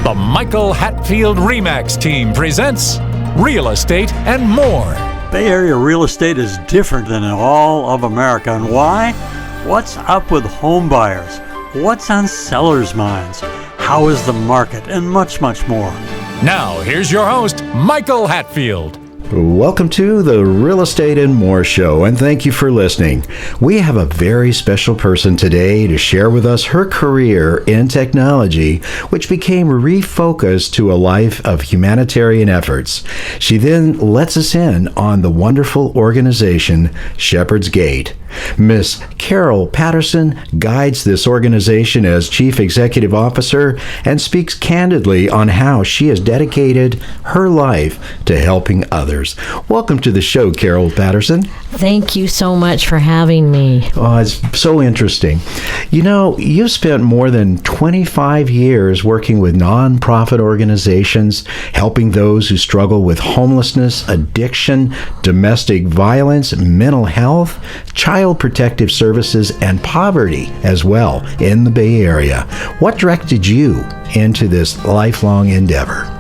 The Michael Hatfield Remax team presents Real Estate and More. Bay Area real estate is different than in all of America. And why? What's up with home buyers? What's on sellers' minds? How is the market? And much, much more. Now, here's your host, Michael Hatfield. Welcome to the Real Estate and More show, and thank you for listening. We have a very special person today to share with us her career in technology, which became refocused to a life of humanitarian efforts. She then lets us in on the wonderful organization Shepherd's Gate. Miss Carol Patterson guides this organization as Chief Executive Officer and speaks candidly on how she has dedicated her life to helping others. Welcome to the show, Carol Patterson. Thank you so much for having me. Oh, it's so interesting. You know, you've spent more than 25 years working with nonprofit organizations, helping those who struggle with homelessness, addiction, domestic violence, mental health, child protective services, and poverty as well in the Bay Area. What directed you into this lifelong endeavor?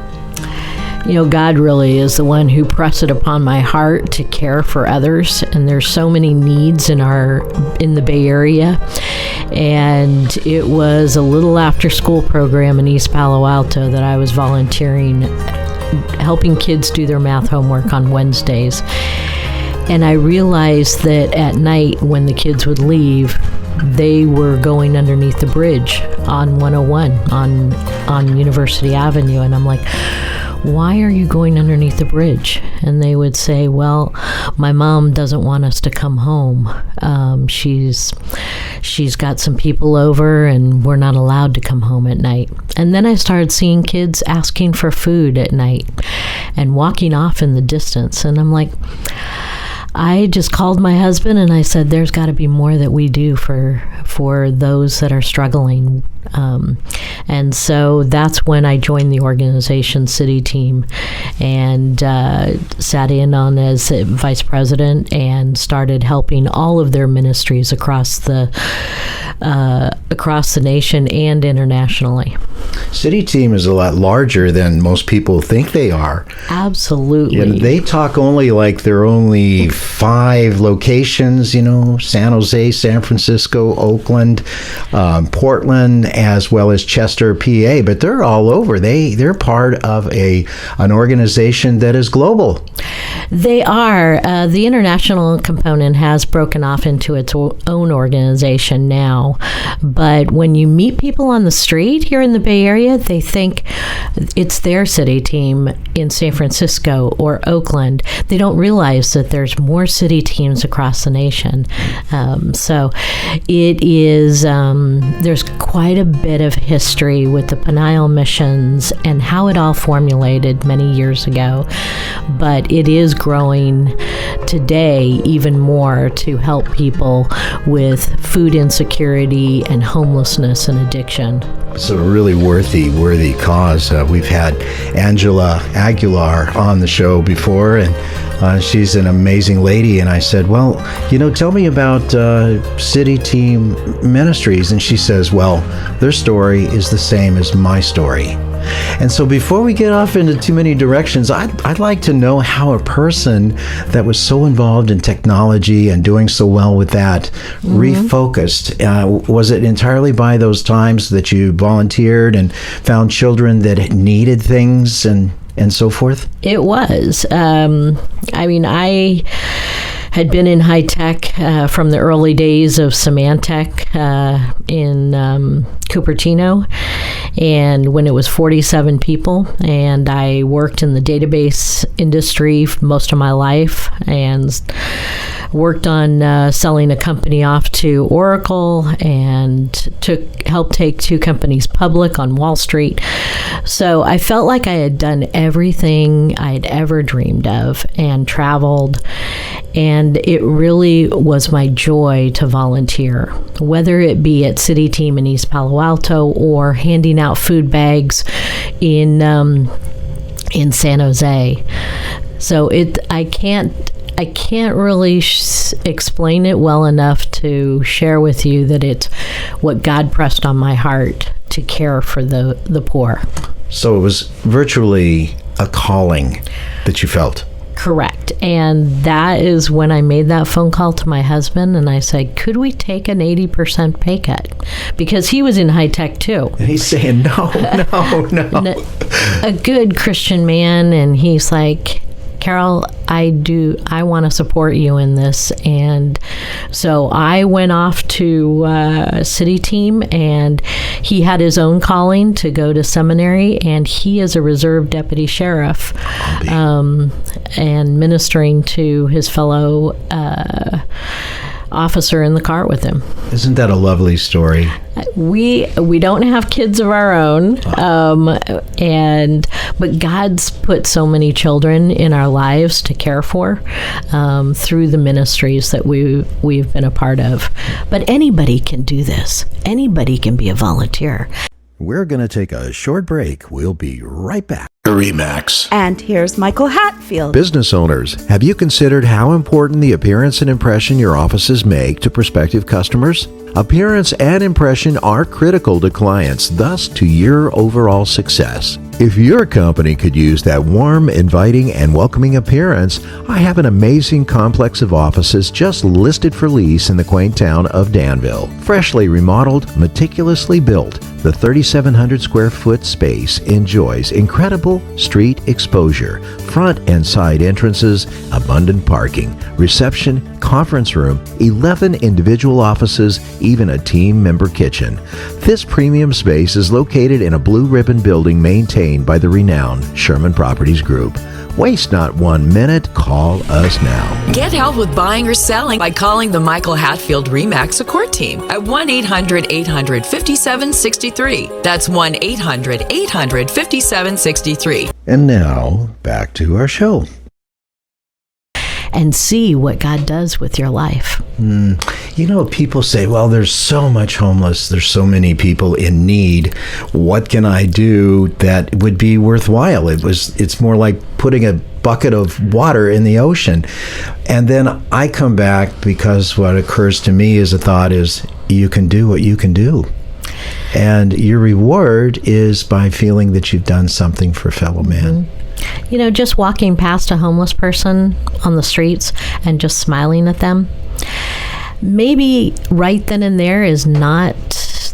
You know, God really is the one who pressed it upon my heart to care for others, and there's so many needs in the Bay Area. And it was a little after-school program in East Palo Alto that I was volunteering, helping kids do their math homework on Wednesdays. And I realized that at night when the kids would leave, they were going underneath the bridge on 101 on University Avenue. And I'm like, why are you going underneath the bridge? And they would say, well, my mom doesn't want us to come home. She's got some people over and we're not allowed to come home at night. And then I started seeing kids asking for food at night and walking off in the distance. And I'm like, I just called my husband and I said, there's got to be more that we do for those that are struggling. And so that's when I joined the organization city team and sat in on as vice president and started helping all of their ministries across the nation and internationally. City team is a lot larger than most people think they are. Absolutely. And they talk only like there are only 5 locations, you know, San Jose, San Francisco, Oakland, Portland, as well as Chester, PA, but they're all over. They're part of an organization that is global. They are. The international component has broken off into its own organization now, but when you meet people on the street here in the Bay Area, they think it's their city team in San Francisco or Oakland. They don't realize that there's more city teams across the nation. So it is, there's quite a bit of history with the Peniel missions and how it all formulated many years ago. But it is growing today even more to help people with food insecurity and homelessness and addiction. It's a really worthy cause. We've had Angela Aguilar on the show before, and she's an amazing lady. And I said, well, you know, tell me about City Team Ministries. And she says, well, their story is the same as my story. And so before we get off into too many directions, I'd like to know how a person that was so involved in technology and doing so well with that refocused. Was it entirely by those times that you volunteered and found children that needed things and so forth? It was. I mean, I had been in high tech from the early days of Symantec in Cupertino, and when it was 47 people, and I worked in the database industry most of my life and worked on selling a company off to Oracle and helped take 2 companies public on Wall Street. So I felt like I had done everything I had ever dreamed of and traveled. And it really was my joy to volunteer, whether it be at City Team in East Palo Alto or handing out food bags in San Jose. So I can't really explain it well enough to share with you that it's what God pressed on my heart to care for the poor. So it was virtually a calling that you felt. Correct. And that is when I made that phone call to my husband and I said, could we take an 80% pay cut? Because he was in high tech too. And he's saying, no. A good Christian man. And he's like, Carol, I want to support you in this. And so I went off to city team, and he had his own calling to go to seminary, and he is a reserve deputy sheriff, and ministering to his fellow officer in the car with him. Isn't that a lovely story? We don't have kids of our own, but God's put so many children in our lives to care for through the ministries that we've been a part of. But anybody can do this. Anybody can be a volunteer. We're going to take a short break. We'll be right back. RE/MAX. And here's Michael Hatfield. Business owners, have you considered how important the appearance and impression your offices make to prospective customers? Appearance and impression are critical to clients, thus to your overall success. If your company could use that warm, inviting, and welcoming appearance, I have an amazing complex of offices just listed for lease in the quaint town of Danville. Freshly remodeled, meticulously built, the 3,700 square foot space enjoys incredible street exposure, front and side entrances, abundant parking, reception, conference room, 11 individual offices, even a team member kitchen. This premium space is located in a blue ribbon building maintained by the renowned Sherman Properties Group. Waste not 1 minute. Call us now. Get help with buying or selling by calling the Michael Hatfield RE/MAX support team at 1-800-800-5763. That's 1-800-800-5763. And now, back to our show. And see what God does with your life. You know, people say, well, there's so much homeless. There's so many people in need. What can I do that would be worthwhile? It's more like putting a bucket of water in the ocean. And then I come back because what occurs to me as a thought is, you can do what you can do. And your reward is by feeling that you've done something for fellow man. Mm-hmm. You know, just walking past a homeless person on the streets and just smiling at them, maybe right then and there is not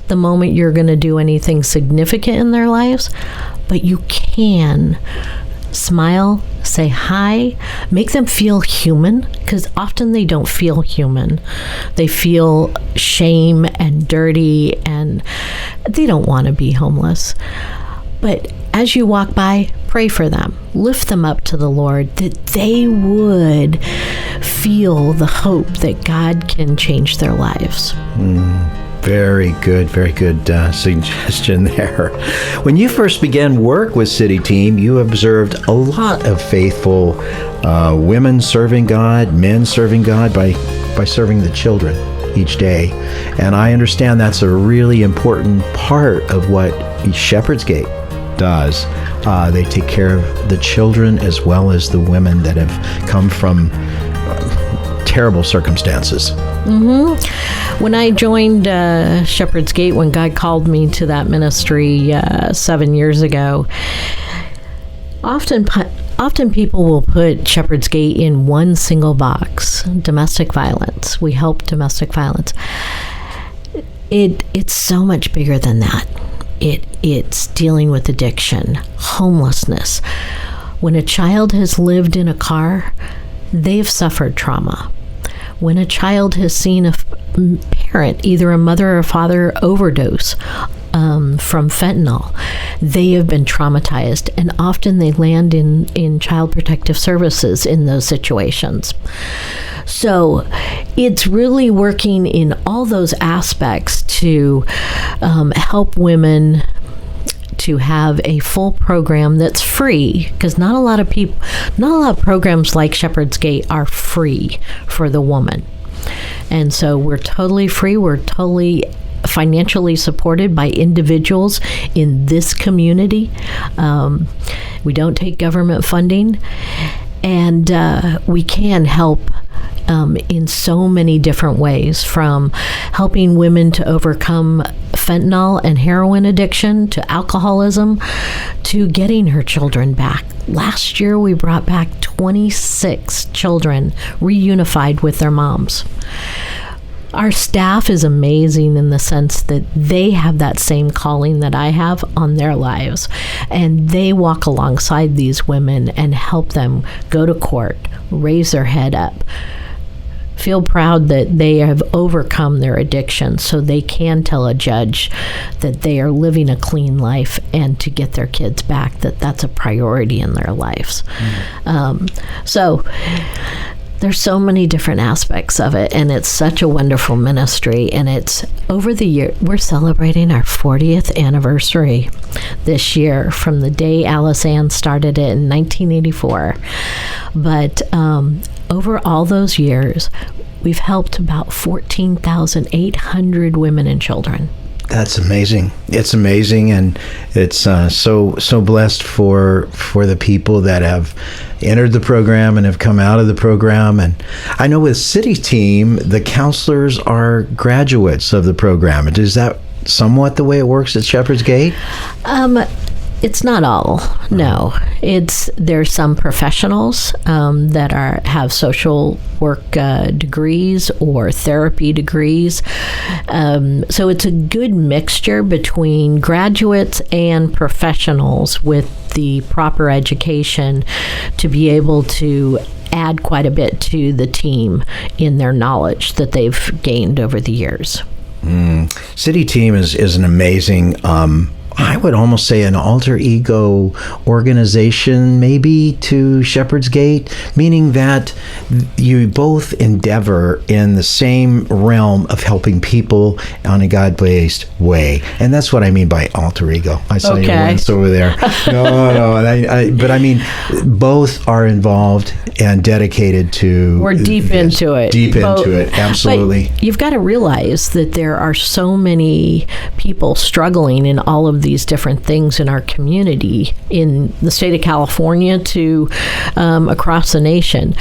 the moment you're going to do anything significant in their lives, but you can smile, say hi, make them feel human, because often they don't feel human. They feel shame and dirty, and they don't want to be homeless. But as you walk by, pray for them. Lift them up to the Lord, that they would feel the hope that God can change their lives. Very good suggestion there. When you first began work with City Team, you observed a lot of faithful women serving God, men serving God by serving the children each day. And I understand that's a really important part of what Shepherd's Gate does. They take care of the children as well as the women that have come from terrible circumstances. When I joined Shepherd's Gate, when God called me to that ministry 7 years ago, often people will put Shepherd's Gate in one single box: domestic violence. We help domestic violence. It's so much bigger than that. It's dealing with addiction, homelessness. When a child has lived in a car, they've suffered trauma. When a child has seen a parent, either a mother or father, overdose from fentanyl, they have been traumatized, and often they land in Child Protective Services in those situations. So it's really working in all those aspects to help women to have a full program that's free, because not a lot of programs like Shepherd's Gate are free for the woman. And so we're totally free. We're totally financially supported by individuals in this community. We don't take government funding, and we can help in so many different ways, from helping women to overcome fentanyl and heroin addiction to alcoholism to getting her children back. Last year, we brought back 26 children reunified with their moms. Our staff is amazing in the sense that they have that same calling that I have on their lives. And they walk alongside these women and help them go to court, raise their head up, feel proud that they have overcome their addiction so they can tell a judge that they are living a clean life and to get their kids back, that's a priority in their lives. So there's so many different aspects of it, and it's such a wonderful ministry. And it's over the year, we're celebrating our 40th anniversary this year from the day Alice Ann started it in 1984. But over all those years, we've helped about 14,800 women and children. That's amazing. It's amazing, and it's so blessed for the people that have entered the program and have come out of the program. And I know with City Team, the counselors are graduates of the program. Is that somewhat the way it works at Shepherd's Gate? It's not all. No, there's some professionals that have social work degrees or therapy degrees. So it's a good mixture between graduates and professionals with the proper education to be able to add quite a bit to the team in their knowledge that they've gained over the years. City Team is an amazing, I would almost say an alter ego organization, maybe, to Shepherd's Gate, meaning that you both endeavor in the same realm of helping people on a God-based way. And that's what I mean by alter ego. I saw your wince over there. No. But I mean, both are involved and dedicated to... We're deep into it. Into it, absolutely. But you've got to realize that there are so many people struggling in all of these different things in our community, in the state of California to across the nation.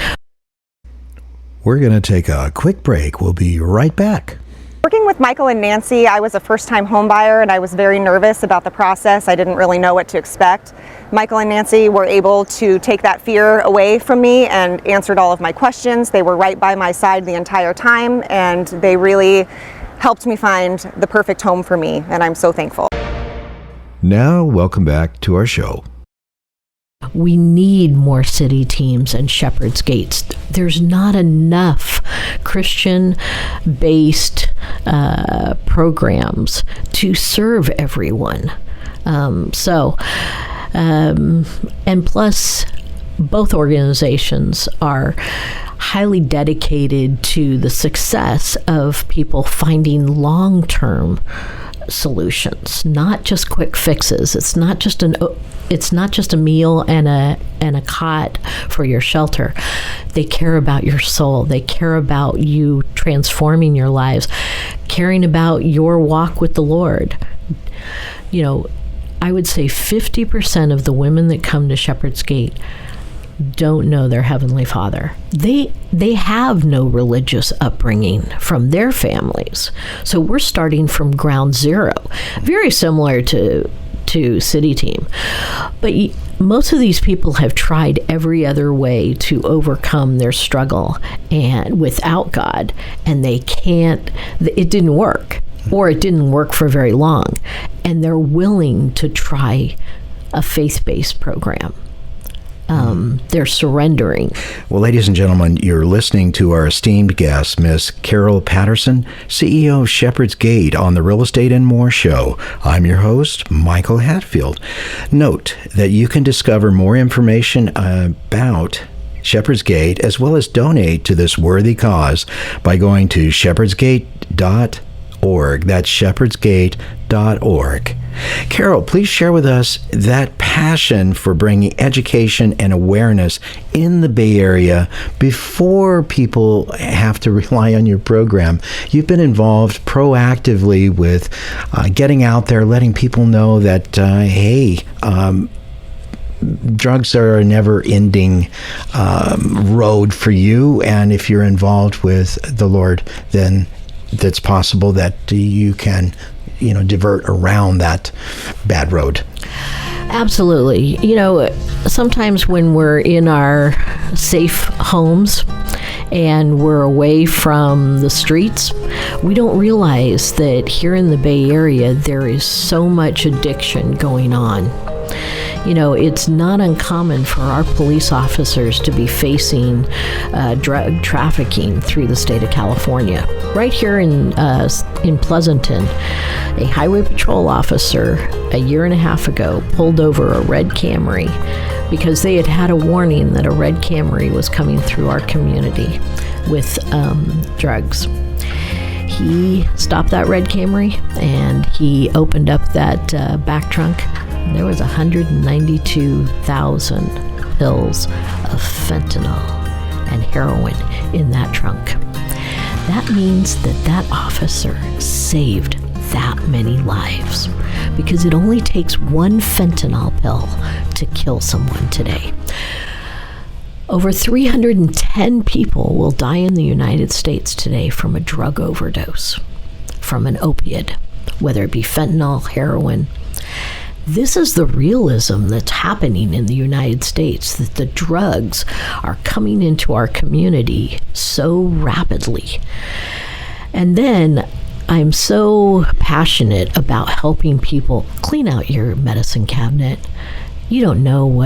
We're going to take a quick break. We'll be right back. Working with Michael and Nancy, I was a first-time home buyer and I was very nervous about the process. I didn't really know what to expect. Michael and Nancy were able to take that fear away from me and answered all of my questions. They were right by my side the entire time, and they really helped me find the perfect home for me, and I'm so thankful. Now, welcome back to our show. We need more city teams and Shepherd's Gates. There's not enough Christian-based programs to serve everyone. And plus, both organizations are highly dedicated to the success of people finding long-term solutions, not just quick fixes. It's not just a meal and a cot for your shelter. They care about your soul. They care about you transforming your lives, caring about your walk with the Lord. You know, I would say 50% of the women that come to Shepherd's Gate don't know their Heavenly Father. They have no religious upbringing from their families. So we're starting from ground zero, very similar to City Team. But most of these people have tried every other way to overcome their struggle and without God, and they can't, it didn't work, or it didn't work for very long. And they're willing to try a faith-based program. They're surrendering. Well, ladies and gentlemen, you're listening to our esteemed guest, Miss Carol Patterson, CEO of Shepherd's Gate on the Real Estate and More Show. I'm your host, Michael Hatfield. Note that you can discover more information about Shepherd's Gate as well as donate to this worthy cause by going to shepherdsgate.org. That's shepherdsgate.org. Carol, please share with us that passion for bringing education and awareness in the Bay Area before people have to rely on your program. You've been involved proactively with getting out there, letting people know that, drugs are a never-ending road for you, and if you're involved with the Lord, then it's possible that you can divert around that bad road. Absolutely. Sometimes when we're in our safe homes and we're away from the streets, we don't realize that here in the Bay Area there is so much addiction going on. It's not uncommon for our police officers to be facing drug trafficking through the state of California. Right here in Pleasanton, a highway patrol officer a year and a half ago pulled over a red Camry because they had had a warning that a red Camry was coming through our community with drugs. He stopped that red Camry and he opened up that back trunk. There was 192,000 pills of fentanyl and heroin in that trunk. That means that officer saved that many lives because it only takes one fentanyl pill to kill someone today. Over 310 people will die in the United States today from a drug overdose, from an opiate, whether it be fentanyl, heroin. This is the realism that's happening in the United States, that the drugs are coming into our community so rapidly. And then I'm so passionate about helping people clean out your medicine cabinet. You don't know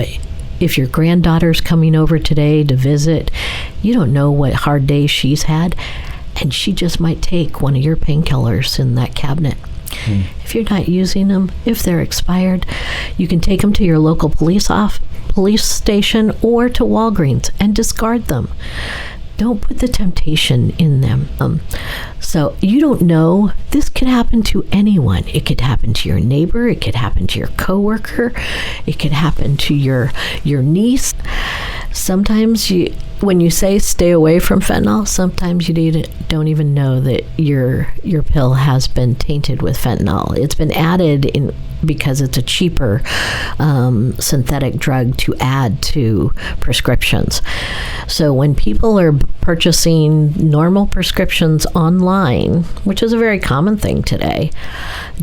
if your granddaughter's coming over today to visit, you don't know what hard day she's had, and she just might take one of your painkillers in that cabinet. If you're not using them, if they're expired, you can take them to your local police station or to Walgreens and discard them. Don't put the temptation in them. So you don't know. This could happen to anyone. It could happen to your neighbor. It could happen to your coworker. It could happen to your niece. Sometimes when you say stay away from fentanyl, sometimes you don't even know that your pill has been tainted with fentanyl. It's been added in because it's a cheaper synthetic drug to add to prescriptions. So when people are purchasing normal prescriptions online, which is a very common thing today,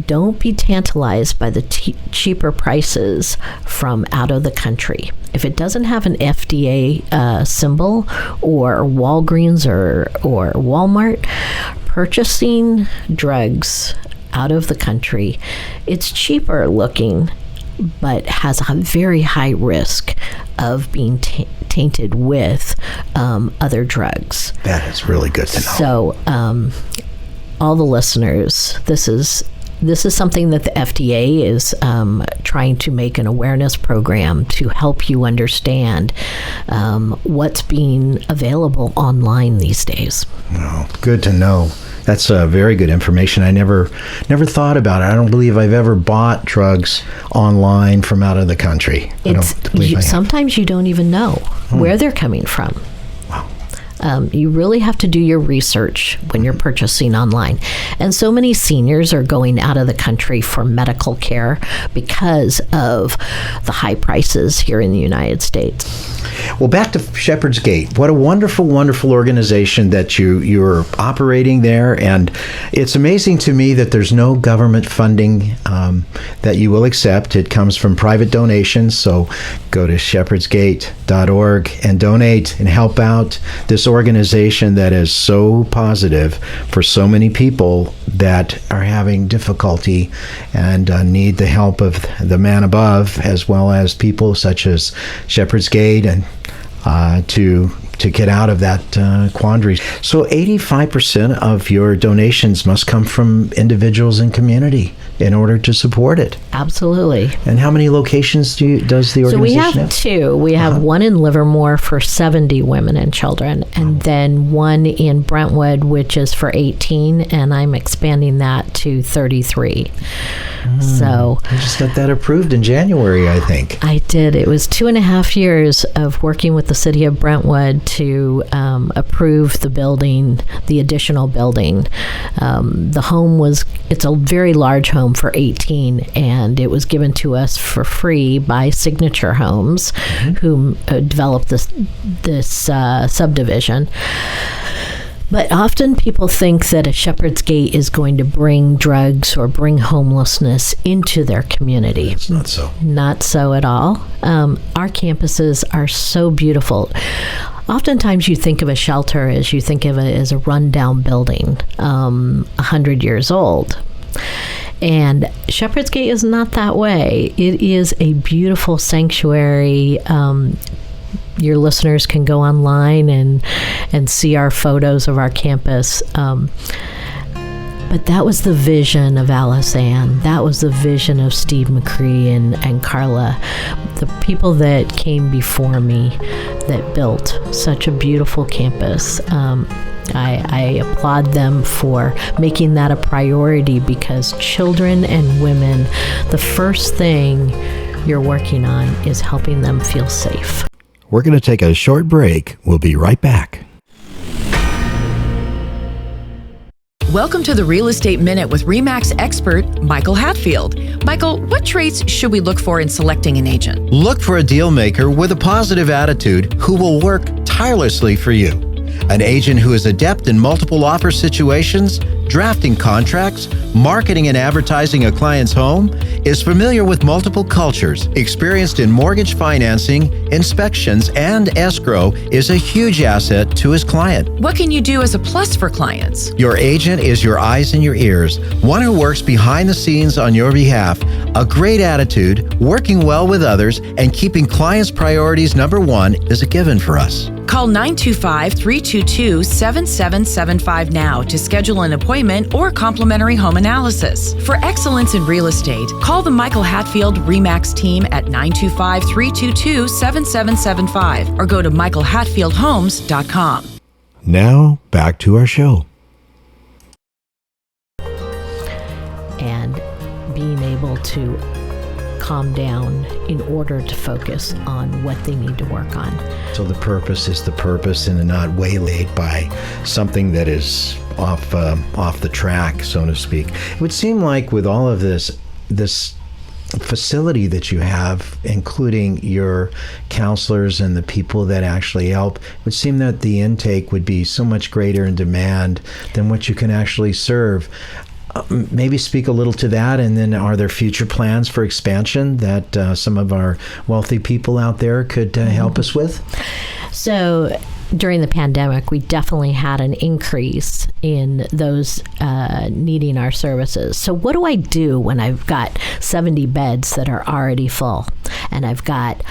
don't be tantalized by the cheaper prices from out of the country. If it doesn't have an FDA symbol or Walgreens or Walmart, purchasing drugs out of the country, it's cheaper looking, but has a very high risk of being tainted with other drugs. That is really good to know. So, all the listeners, this is something that the FDA is trying to make an awareness program to help you understand what's being available online these days. Oh, good to know. That's very good information. I never thought about it. I don't believe I've ever bought drugs online from out of the country. Sometimes you don't even know where they're coming from. Wow. You really have to do your research when you're purchasing online. And so many seniors are going out of the country for medical care because of the high prices here in the United States. Well, back to Shepherd's Gate. What a wonderful, wonderful organization that you're operating there. And it's amazing to me that there's no government funding that you will accept. It comes from private donations. So go to shepherdsgate.org and donate and help out this organization that is so positive for so many people that are having difficulty and need the help of the man above, as well as people such as Shepherd's Gate and to get out of that quandary. So 85% of your donations must come from individuals and community in order to support it. Absolutely. And how many locations does the organization have? So we have two. We have one in Livermore for 70 women and children, and then one in Brentwood, which is for 18, and I'm expanding that to 33. So I just got that approved in January, I think. I did. It was 2.5 years of working with the city of Brentwood to approve the building, the additional building. The home it's a very large home for 18, and it was given to us for free by Signature Homes, who developed this subdivision. But often people think that a Shepherd's Gate is going to bring drugs or bring homelessness into their community. It's not so. Not so at all. Our campuses are so beautiful. Oftentimes you think of a shelter as you think of it as a rundown building, 100 years old. And Shepherd's Gate is not that way. It is a beautiful sanctuary. Your listeners can go online and see our photos of our campus. But that was the vision of Alice Ann. That was the vision of Steve McCree and Carla, the people that came before me that built such a beautiful campus. I applaud them for making that a priority, because children and women, the first thing you're working on is helping them feel safe. We're going to take a short break. We'll be right back. Welcome to the Real Estate Minute with RE/MAX expert Michael Hatfield. Michael, what traits should we look for in selecting an agent? Look for a deal maker with a positive attitude who will work tirelessly for you. An agent who is adept in multiple offer situations, drafting contracts, marketing and advertising a client's home, is familiar with multiple cultures, experienced in mortgage financing, inspections, and escrow, is a huge asset to his client. What can you do as a plus for clients? Your agent is your eyes and your ears, one who works behind the scenes on your behalf. A great attitude, working well with others, and keeping clients' priorities number one is a given for us. Call 925-322-7775 now to schedule an appointment or complimentary home analysis. For excellence in real estate, call the Michael Hatfield RE/MAX team at 925-322-7775 or go to michaelhatfieldhomes.com. Now, back to our show. And being able to calm down in order to focus on what they need to work on. So the purpose is the purpose, and not waylaid by something that is off the track, so to speak. It would seem like with all of this facility that you have, including your counselors and the people that actually help, it would seem that the intake would be so much greater in demand than what you can actually serve. Maybe speak a little to that, and then are there future plans for expansion that some of our wealthy people out there could help us with? So during the pandemic, we definitely had an increase in those needing our services. So what do I do when I've got 70 beds that are already full, and I've got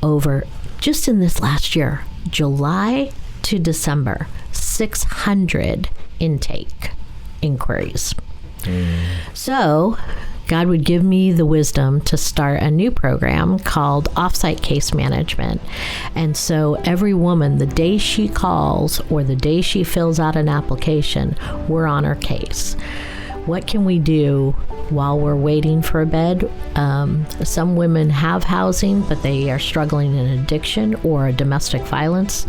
over, just in this last year, July to December, 600 intake inquiries. So God would give me the wisdom to start a new program called Offsite Case Management. And so every woman, the day she calls or the day she fills out an application, we're on her case. What can we do while we're waiting for a bed? Some women have housing, but they are struggling in addiction or a domestic violence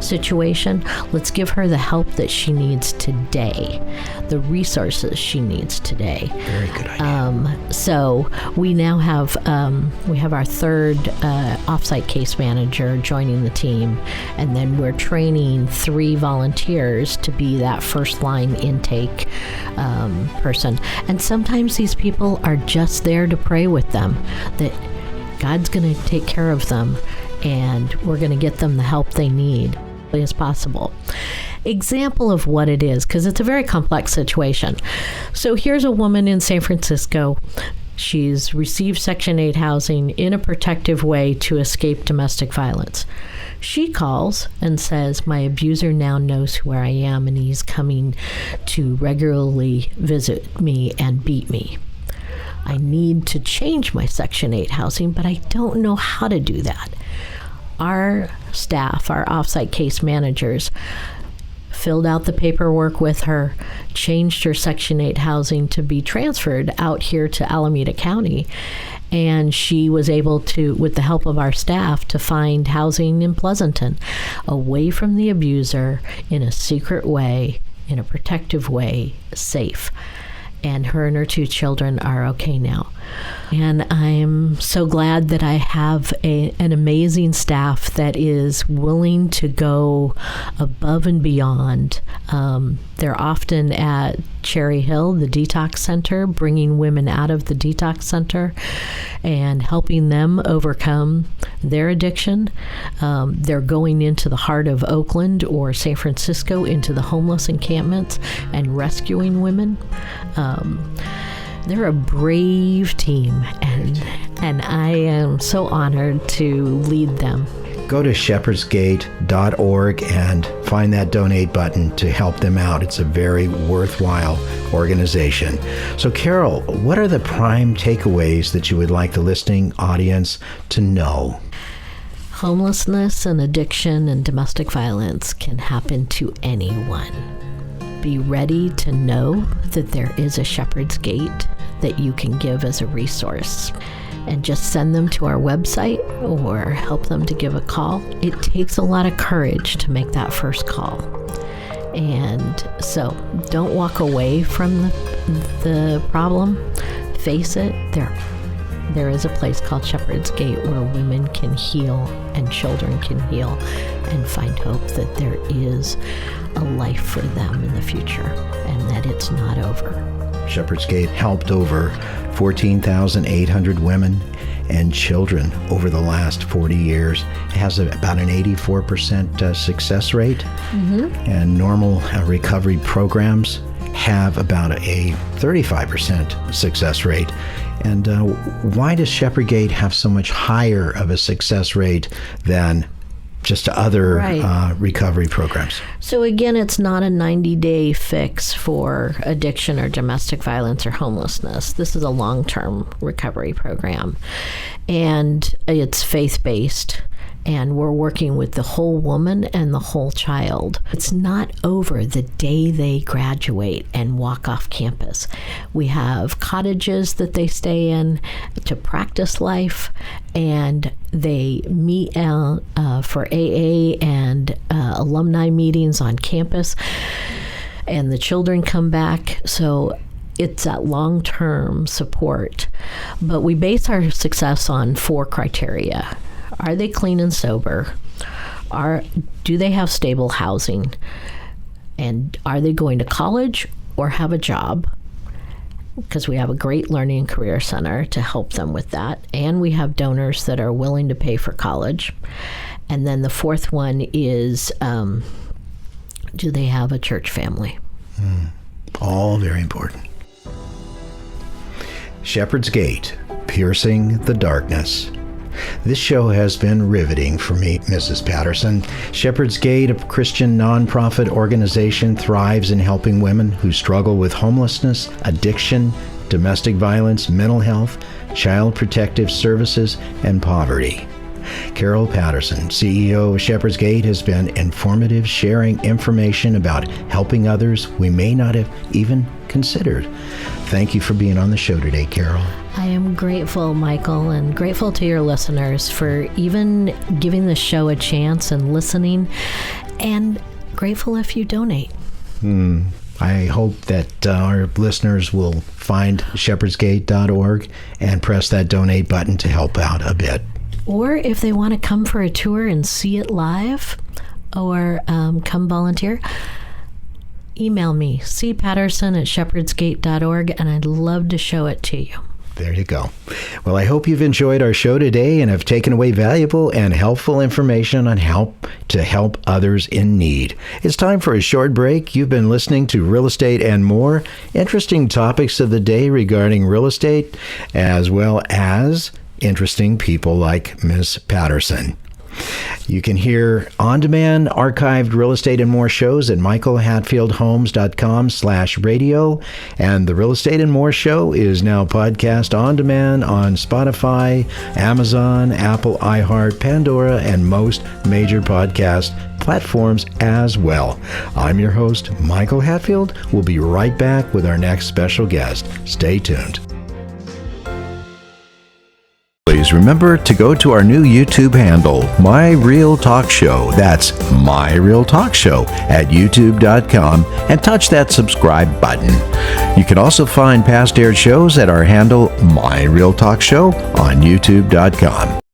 situation. Let's give her the help that she needs today, the resources she needs today. Very good idea. So we now have our third offsite case manager joining the team, and then we're training 3 volunteers to be that first line intake person. And sometimes these people are just there to pray with them that God's going to take care of them, and we're going to get them the help they need as possible. Example of what it is, because it's a very complex situation. So here's a woman in San Francisco. She's received Section 8 housing in a protective way to escape domestic violence. She calls and says, my abuser now knows where I am, and he's coming to regularly visit me and beat me. I need to change my Section 8 housing, but I don't know how to do that. Our staff, our offsite case managers, filled out the paperwork with her, changed her Section 8 housing to be transferred out here to Alameda County. And she was able to, with the help of our staff, to find housing in Pleasanton, away from the abuser, in a secret way, in a protective way, safe. and her 2 children are okay now. And I'm so glad that I have an amazing staff that is willing to go above and beyond. They're often at Cherry Hill, the detox center, bringing women out of the detox center and helping them overcome their addiction. They're going into the heart of Oakland or San Francisco into the homeless encampments and rescuing women. They're a brave team, and I am so honored to lead them. Go to shepherdsgate.org and find that donate button to help them out. It's a very worthwhile organization. So, Carol, what are the prime takeaways that you would like the listening audience to know? Homelessness and addiction and domestic violence can happen to anyone. Be ready to know that there is a Shepherd's Gate that you can give as a resource. And just send them to our website or help them to give a call. It takes a lot of courage to make that first call. And so don't walk away from the problem. Face it. There is a place called Shepherd's Gate where women can heal and children can heal and find hope that there is a life for them in the future and that it's not over. Shepherd's Gate helped over 14,800 women and children over the last 40 years. It has about an 84% success rate, and normal recovery programs have about a 35% success rate. And why does Shepherd Gate have so much higher of a success rate than just other recovery programs? So again, it's not a 90-day fix for addiction or domestic violence or homelessness. This is a long-term recovery program, and it's faith-based. And we're working with the whole woman and the whole child. It's not over the day they graduate and walk off campus. We have cottages that they stay in to practice life, and they meet for AA and alumni meetings on campus, and the children come back. So it's that long-term support. But we base our success on 4 criteria. Are they clean and sober? Do they have stable housing? And are they going to college or have a job? Because we have a great learning and career center to help them with that. And we have donors that are willing to pay for college. And then the 4th one is, do they have a church family? All very important. Shepherd's Gate, piercing the darkness. This show has been riveting for me, Mrs. Patterson. Shepherd's Gate, a Christian nonprofit organization, thrives in helping women who struggle with homelessness, addiction, domestic violence, mental health, child protective services, and poverty. Carol Patterson, CEO of Shepherd's Gate, has been informative, sharing information about helping others we may not have even considered. Thank you for being on the show today, Carol. I am grateful, Michael, and grateful to your listeners for even giving the show a chance and listening, and grateful if you donate. I hope that our listeners will find shepherdsgate.org and press that donate button to help out a bit. Or if they want to come for a tour and see it live, or come volunteer, email me, cpatterson@shepherdsgate.org, and I'd love to show it to you. There you go. Well, I hope you've enjoyed our show today and have taken away valuable and helpful information on how to help others in need. It's time for a short break. You've been listening to Real Estate and More, interesting topics of the day regarding real estate, as well as interesting people like Ms. Patterson. You can hear on-demand archived Real Estate and More shows at michaelhatfieldhomes.com/radio. And the Real Estate and More show is now podcast on demand on Spotify, Amazon, Apple, iHeart, Pandora, and most major podcast platforms as well. I'm your host, Michael Hatfield. We'll be right back with our next special guest. Stay tuned. always, remember to go to our new YouTube handle, My Real Talk Show. That's My Real Talk Show at youtube.com, and touch that subscribe button. You can also find past aired shows at our handle, My Real Talk Show, on youtube.com.